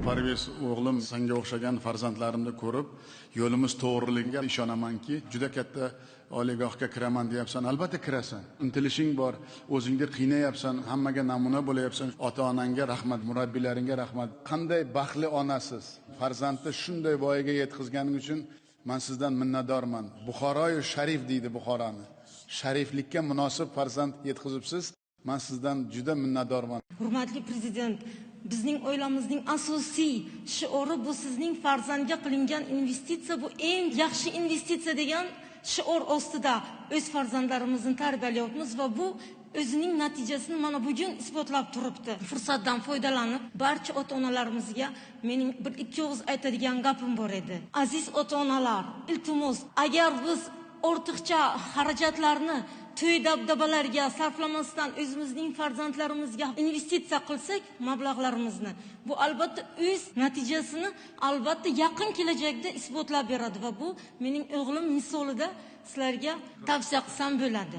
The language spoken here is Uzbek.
Parviz o'g'lim senga o'xshagan farzandlarimni ko'rib, yo'limiz to'g'riligiga ishonamanki, juda katta oliygohga kiraman deyapsan, albatta kirasan. Intilishing bor, o'zingni qiynayapsan, hammaga namuna bo'layapsan. Ota-onangga rahmat, murabbiylaringga rahmat. Qanday baxtli onasiz. Farzandni shunday voyaga yetkazganing uchun men sizdan minnatdorman. Buxoroy sharif deydi Buxoroni. Shariflikka munosib farzand yetkazibsiz. Men sizdan juda minnatdorman. Hurmatli prezident, bizning oilamizning asosiy shiori bu sizning farzandga qilingan investitsiya, bu eng yaxshi investitsiya degan shior ostida o'z farzandlarimizni tarbiyalayapmiz va bu o'zining natijasini mana bugun isbotlab turibdi. Fursatdan foydalanib, barcha ota-onalarimizga mening bir ikki og'iz aytadigan gapim bor edi. Aziz ota-onalar, iltimos, agar biz ortiqcha xarajatlarni to'y dabdabalarga sarflamasdan o'zimizning farzandlarimizga investitsiya qilsak, mablag'larimizni, bu albatta o'z natijasini albatta yaqin kelajakda isbotlab beradi va bu mening o'g'lim misolida sizlarga tavsiya qilsam bo'ladi.